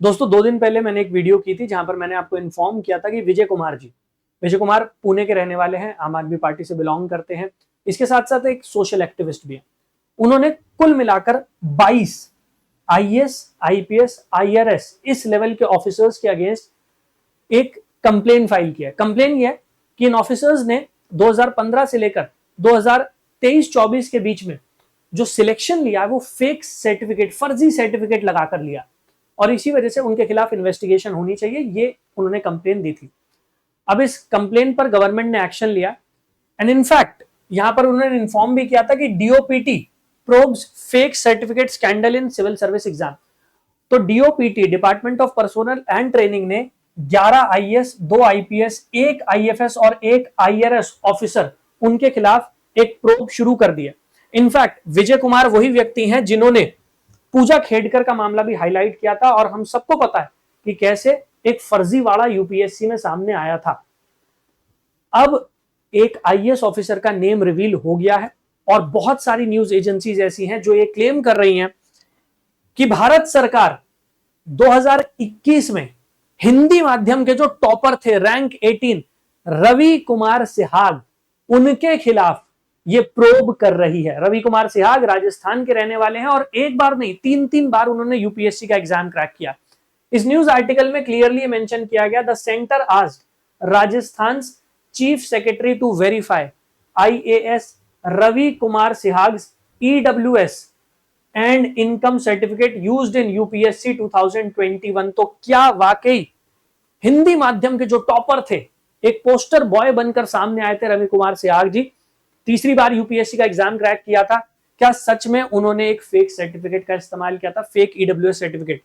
दोस्तों 2 दिन पहले मैंने एक वीडियो की थी जहां पर मैंने आपको इन्फॉर्म किया था कि विजय कुमार पुणे के रहने वाले हैं, आम आदमी पार्टी से बिलोंग करते हैं, इसके साथ साथ एक सोशल एक्टिविस्ट भी हैं। उन्होंने कुल मिलाकर 22 आईएएस, आईपीएस, आईआरएस इस लेवल के ऑफिसर्स के अगेंस्ट एक कंप्लेन फाइल किया है। कंप्लेन यह है कि इन ऑफिसर्स ने 2015 से लेकर 2023-24 के बीच में जो सिलेक्शन लिया है वो फेक सर्टिफिकेट, फर्जी सर्टिफिकेट लगाकर लिया और इसी वजह से उनके खिलाफ इन्वेस्टिगेशन होनी चाहिए, ये उन्होंने कंप्लेन दी थी। अब इस कंप्लेन पर गवर्नमेंट ने एक्शन लिया एंड इनफैक्ट यहां पर उन्होंने इन्फॉर्म भी किया था कि DOPT probes fake certificate scandal in civil service exam. तो DOPT, department of personnel and training ने 11 आईएएस, 2 आईपीएस, 1 आईएफएस और 1 आईआरएस ऑफिसर उनके खिलाफ एक प्रोब शुरू कर दिया। इनफैक्ट विजय कुमार वही व्यक्ति हैं जिन्होंने पूजा खेडकर का मामला भी हाईलाइट किया था और हम सबको पता है कि कैसे एक फर्जीवाड़ा यूपीएससी में सामने आया था। अब एक आईएएस ऑफिसर का नेम रिवील हो गया है और बहुत सारी न्यूज एजेंसीज ऐसी हैं जो ये क्लेम कर रही हैं कि भारत सरकार 2021 में हिंदी माध्यम के जो टॉपर थे, रैंक 18 रवि कुमार सिहाग, उनके खिलाफ ये प्रोब कर रही है। रवि कुमार सिहाग राजस्थान के रहने वाले हैं और एक बार नहीं 3 बार उन्होंने यूपीएससी का एग्जाम क्रैक किया। इस न्यूज आर्टिकल में क्लियरली मेंशन किया गया, the centre asked Rajasthan chief secretary to verify IAS Ravi Kumar Sihag's EWS and income certificate used in UPSC 2021। तो क्या वाकई हिंदी माध्यम के जो टॉपर थे, एक पोस्टर बॉय बनकर सामने आए थे रवि कुमार सिहाग जी, 3री बार यूपीएससी का एग्जाम क्रैक किया था, क्या सच में उन्होंने एक फेक सर्टिफिकेट का इस्तेमाल किया था, फेक ईडब्ल्यूएस सर्टिफिकेट?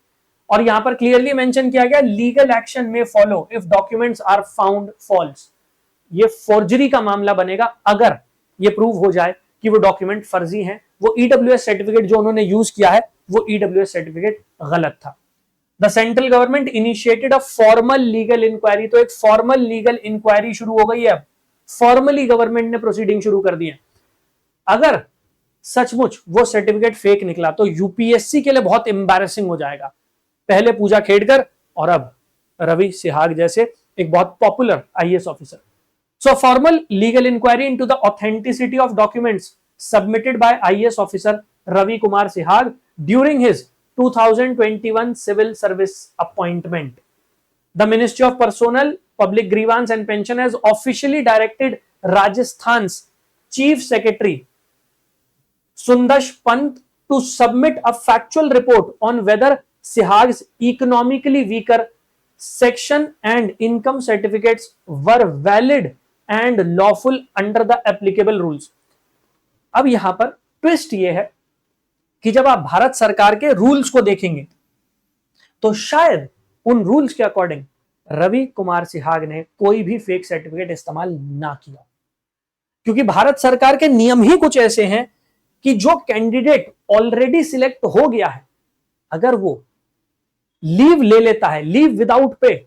और यहां पर क्लियरली मेंशन किया गया, लीगल एक्शन में follow if documents are found false. ये फोर्जरी का मामला बनेगा अगर ये प्रूव हो जाए कि वो डॉक्यूमेंट फर्जी हैं, वो ईडब्ल्यूएस सर्टिफिकेट जो उन्होंने यूज किया है वो ईडब्ल्यूएस सर्टिफिकेट गलत था। The central government initiated a formal legal inquiry. तो एक फॉर्मल लीगल इंक्वायरी शुरू हो गई है। फॉर्मली गवर्नमेंट ने प्रोसीडिंग शुरू कर दी है। अगर सचमुच वो सर्टिफिकेट फेक निकला तो यूपीएससी के लिए बहुत एम्बैरेसिंग हो जाएगा। पहले पूजा खेडकर और अब रवि सिहाग जैसे एक बहुत popular IAS officer. So formal legal inquiry into the authenticity of documents submitted by IAS officer Ravi Kumar Sihag during his 2021 civil service appointment. The Ministry of Personnel, Public Grievance and Pension has officially directed Rajasthan's Chief Secretary Sundash Pant to submit a factual report on whether Sihag's economically weaker section and income certificates were valid and lawful under the applicable rules. अब यहां पर twist यह है कि जब आप भारत सरकार के रूल्स को देखेंगे तो शायद उन रूल्स के अकॉर्डिंग रवि कुमार सिहाग ने कोई भी फेक सर्टिफिकेट इस्तेमाल ना किया, क्योंकि भारत सरकार के नियम ही कुछ ऐसे हैं कि जो कैंडिडेट ऑलरेडी सिलेक्ट हो गया है, अगर वो लीव ले लेता है, लीव विदाउट पे,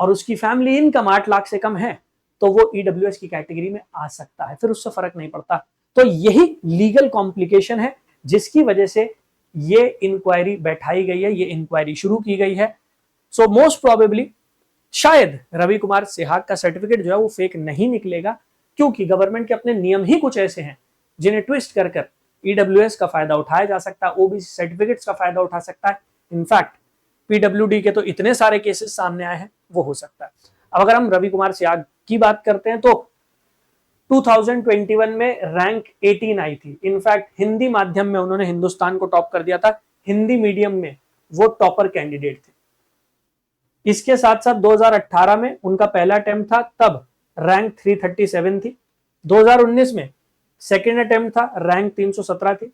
और उसकी फैमिली इनकम 8 लाख से कम है, तो वो ईडब्ल्यूएस की कैटेगरी में आ सकता है, फिर उससे फर्क नहीं पड़ता। तो यही लीगल कॉम्प्लिकेशन है जिसकी वजह से ये इंक्वायरी बैठाई गई है, ये इंक्वायरी शुरू की गई है। सो मोस्ट प्रोबेबली शायद रवि कुमार सिहाग का सर्टिफिकेट जो है वो फेक नहीं निकलेगा, क्योंकि गवर्नमेंट के अपने नियम ही कुछ ऐसे हैं जिन्हें ट्विस्ट कर कर ईडब्ल्यूएस का फायदा उठाया जा सकता है, ओबीसी सर्टिफिकेट्स का फायदा उठा सकता है। इनफैक्ट पीडब्ल्यूडी के तो इतने सारे केसेस सामने आए हैं, वो हो सकता है। अब अगर हम रवि कुमार सिहाग की बात करते हैं तो 2021 में रैंक 18 आई थी। इनफैक्ट हिंदी माध्यम में उन्होंने हिंदुस्तान को टॉप कर दिया था, हिंदी मीडियम में वो टॉपर कैंडिडेट थे। इसके साथ साथ 2018 में उनका पहला अटेम्प्ट था, तब रैंक 337 थी। 2019 में सेकेंड अटेम्प्ट था, रैंक 317 थी।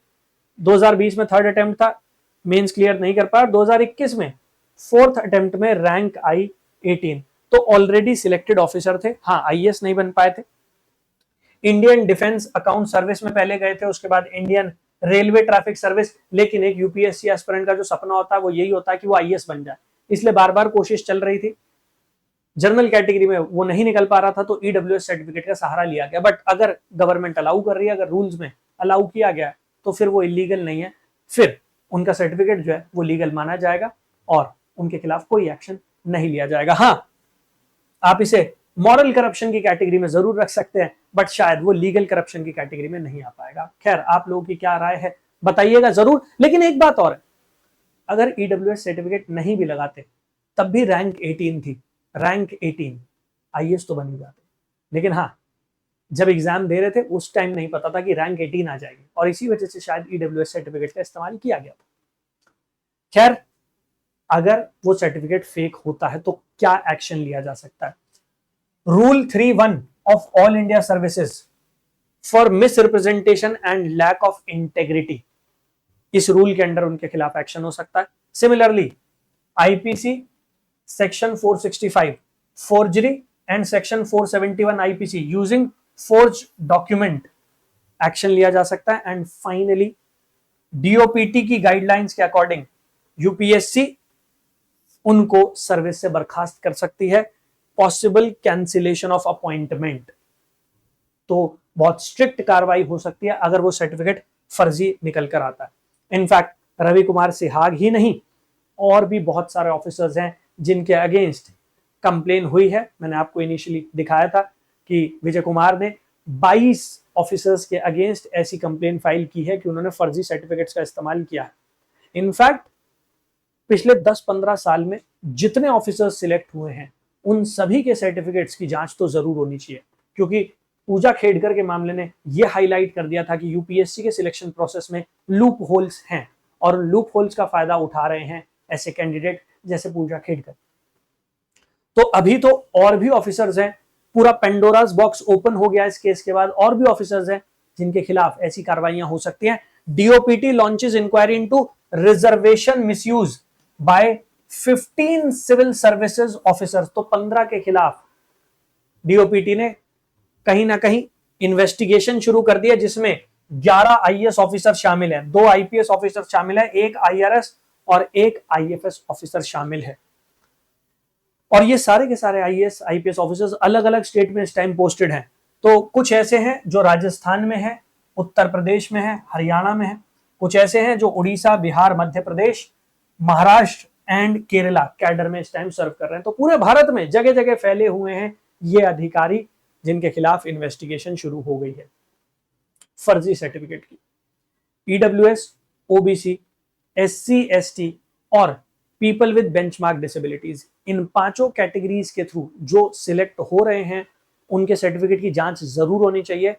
2020 में थर्ड अटेम्प्ट था, मेंस क्लियर नहीं कर पाया। 2021 में फोर्थ अटेम्प्ट में रैंक आई 18। तो ऑलरेडी सिलेक्टेड ऑफिसर थे, हाँ आईएएस नहीं बन पाए थे। इंडियन डिफेंस अकाउंट सर्विस में पहले गए थे, उसके बाद इंडियन रेलवे ट्रैफिक सर्विस। लेकिन एक यूपीएससी एस्पिरेंट का जो सपना होता है वो यही होता है कि वो आईएएस बन जाए, इसलिए बार बार कोशिश चल रही थी। जनरल कैटेगरी में वो नहीं निकल पा रहा था तो ईडब्ल्यूएस सर्टिफिकेट का सहारा लिया गया। बट अगर गवर्नमेंट अलाउ कर रही है, अगर रूल्स में अलाउ किया गया तो फिर वो इलीगल नहीं है, फिर उनका सर्टिफिकेट जो है वो लीगल माना जाएगा और उनके खिलाफ कोई एक्शन नहीं लिया जाएगा। हाँ, आप इसे मॉरल करप्शन की कैटेगरी में जरूर रख सकते हैं, बट शायद वो लीगल करप्शन की कैटेगरी में नहीं आ पाएगा। खैर, आप लोगों की क्या राय है बताइएगा जरूर। लेकिन एक बात और है, अगर ईडब्ल्यूएस सर्टिफिकेट नहीं भी लगाते तब भी रैंक 18 थी, रैंक 18 आईएएस तो बन ही जाते। लेकिन हाँ, जब एग्जाम दे रहे थे उस टाइम नहीं पता था कि रैंक 18 आ जाएगी, और इसी वजह से शायद ईडब्ल्यूएस सर्टिफिकेट का इस्तेमाल किया गया था। खैर, अगर वो सर्टिफिकेट फेक होता है तो क्या एक्शन लिया जा सकता है? Rule 3(1) of All India Services for misrepresentation and lack of integrity, इस रूल के अंडर उनके खिलाफ एक्शन हो सकता है। Similarly IPC section 465 forgery and section 471 IPC using forge document action लिया जा सकता है। एंड फाइनली डीओपीटी की गाइडलाइंस के अकॉर्डिंग यूपीएससी उनको सर्विस से बर्खास्त कर सकती है, पॉसिबल कैंसिलेशन ऑफ अपॉइंटमेंट। तो बहुत स्ट्रिक्ट कार्रवाई हो सकती है अगर वो सर्टिफिकेट फर्जी निकल कर आता है। इनफैक्ट रवि कुमार सिहाग ही नहीं, और भी बहुत सारे ऑफिसर्स हैं जिनके अगेंस्ट कंप्लेन हुई है। मैंने आपको इनिशियली दिखाया था कि विजय कुमार ने 22 ऑफिसर्स के अगेंस्ट ऐसी कंप्लेन फाइल की है कि उन्होंने फर्जी सर्टिफिकेट्स का इस्तेमाल किया है। इनफैक्ट पिछले 10-15 साल में जितने ऑफिसर्स सिलेक्ट हुए हैं उन सभी के सर्टिफिकेट्स की जांच तो जरूर होनी चाहिए, क्योंकि पूजा खेड़कर के मामले ने यह हाईलाइट कर दिया था कि यूपीएससी के सिलेक्शन प्रोसेस में लूप होल्स हैं, और लूप होल्स का फायदा उठा रहे हैं ऐसे कैंडिडेट जैसे पूजा खेड़कर। तो अभी तो और भी ऑफिसर्स हैं, पूरा पेंडोरास बॉक्स ओपन हो गया इस केस के बाद। और भी ऑफिसर्स हैं जिनके खिलाफ ऐसी कार्रवाइयां हो सकती हैं। DOPT launches inquiry into reservation misuse by 15 civil services officers. तो 15 के खिलाफ डीओपीटी ने कहीं ना कहीं इन्वेस्टिगेशन शुरू कर दिया, जिसमें 11 आईएएस ऑफिसर शामिल हैं, 2 आईपीएस ऑफिसर शामिल हैं, 1 आईआरएस और 1 आईएफएस ऑफिसर शामिल है। और ये सारे के सारे आईएएस आईपीएस ऑफिसर्स अलग अलग स्टेट में इस टाइम पोस्टेड हैं। तो कुछ ऐसे हैं जो राजस्थान में है, उत्तर प्रदेश में है, हरियाणा में है। कुछ ऐसे हैं जो उड़ीसा, बिहार, मध्य प्रदेश, महाराष्ट्र एंड केरला कैडर में इस टाइम सर्व कर रहे हैं। तो पूरे भारत में जगह जगह फैले हुए हैं ये अधिकारी जिनके खिलाफ इन्वेस्टिगेशन शुरू हो गई है फर्जी सर्टिफिकेट की। ईडब्ल्यूएस, ओबीसी, एससी, एसटी और people with benchmark disabilities, in 5 categories के थ्रू जो सिलेक्ट हो रहे हैं उनके सर्टिफिकेट की जांच जरूर होनी चाहिए।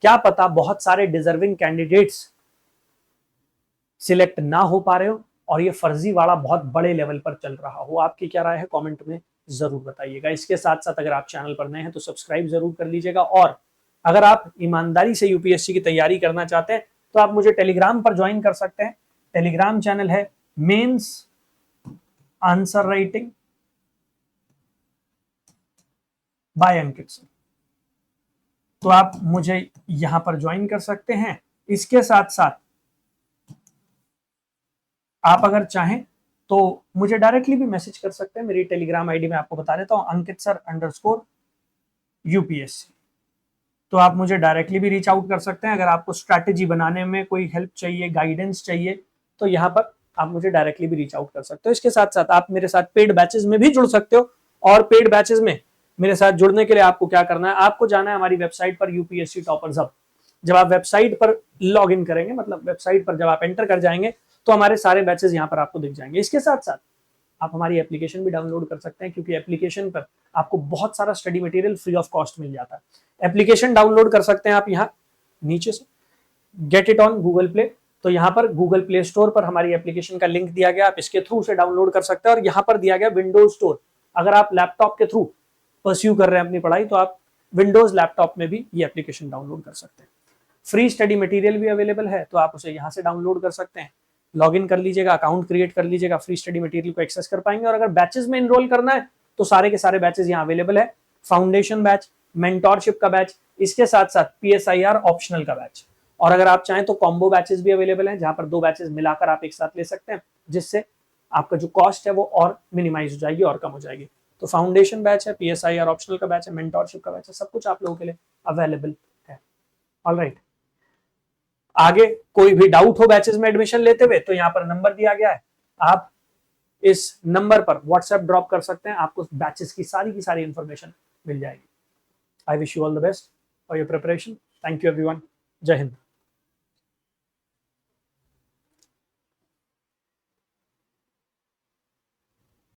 क्या पता बहुत सारे डिजर्विंग कैंडिडेट्स सिलेक्ट ना हो पा रहे हो और ये फर्जीवाड़ा बहुत बड़े लेवल पर चल रहा हो। आपकी क्या राय है कमेंट में जरूर बताइएगा। इसके साथ साथ अगर आप चैनल पर नए हैं तो सब्सक्राइब जरूर कर लीजिएगा, और अगर आप ईमानदारी से यूपीएससी की तैयारी करना चाहते हैं तो आप मुझे टेलीग्राम पर ज्वाइन कर सकते हैं। टेलीग्राम चैनल है mains answer writing by Ankit sir, तो आप मुझे यहां पर ज्वाइन कर सकते हैं। इसके साथ साथ आप अगर चाहें तो मुझे डायरेक्टली भी मैसेज कर सकते हैं। मेरी टेलीग्राम आईडी मैं आपको बता देता हूं, अंकित सर _UPSC। तो आप मुझे डायरेक्टली भी रीच आउट कर सकते हैं। अगर आपको स्ट्रैटेजी बनाने में कोई हेल्प चाहिए, गाइडेंस चाहिए, तो यहाँ पर आप मुझे डायरेक्टली भी रीच आउट कर सकते हो। इसके साथ साथ आप मेरे साथ पेड बैचेस में भी जुड़ सकते हो, और पेड बैचेस में मेरे साथ जुड़ने के लिए आपको क्या करना है, आपको जाना है हमारी वेबसाइट पर यूपीएससी टॉपर्स हब। जब आप वेबसाइट पर लॉग इन करेंगे, मतलब वेबसाइट पर जब आप एंटर कर जाएंगे तो हमारे सारे बैचेस यहाँ पर आपको दिख जाएंगे। इसके साथ साथ आप हमारी एप्लीकेशन भी डाउनलोड कर सकते हैं, क्योंकि एप्लीकेशन पर आपको बहुत सारा study material free of cost मिल जाता है। एप्लीकेशन डाउनलोड कर सकते हैं आप यहाँ नीचे से, get it on Google play. तो यहाँ पर गूगल प्ले स्टोर पर हमारी एप्लीकेशन का लिंक दिया गया, आप इसके थ्रू से डाउनलोड कर सकते हैं। और यहाँ पर दिया गया विंडोज स्टोर, अगर आप लैपटॉप के थ्रू परस्यू कर रहे हैं अपनी पढ़ाई तो आप विंडोज लैपटॉप में भी ये एप्लीकेशन डाउनलोड कर सकते हैं। फ्री स्टडी मटेरियल भी अवेलेबल है, तो आप उसे यहाँ से डाउनलोड कर सकते हैं। लॉगिन कर लीजिएगा, अकाउंट क्रिएट कर लीजिएगा, फ्री स्टडी मटेरियल को एक्सेस कर पाएंगे। और अगर बैचेस में एनरोल करना है तो सारे के सारे बैचेस यहाँ अवेलेबल है। फाउंडेशन बैच, मेंटोरशिप का बैच, इसके साथ साथ PSIR ऑप्शनल का बैच, और अगर आप चाहें तो कॉम्बो बैचेस भी अवेलेबल हैं, जहां पर 2 बैचेस मिलाकर आप एक साथ ले सकते हैं, जिससे आपका जो कॉस्ट है वो और मिनिमाइज हो जाएगी और कम हो जाएगी। तो फाउंडेशन बैच है, PSIR ऑप्शनल का बैच है, मेंटोरशिप का बैच है, सब कुछ आप लोगों के लिए अवेलेबल है। ऑलराइट, आगे कोई भी डाउट हो बैचेस में एडमिशन लेते हुए तो यहाँ पर नंबर दिया गया है, आप इस नंबर पर व्हाट्सएप ड्रॉप कर सकते हैं, आपको बैचेस की सारी इंफॉर्मेशन मिल जाएगी। I wish you all the best for your preparation. Thank you everyone. जय हिंद।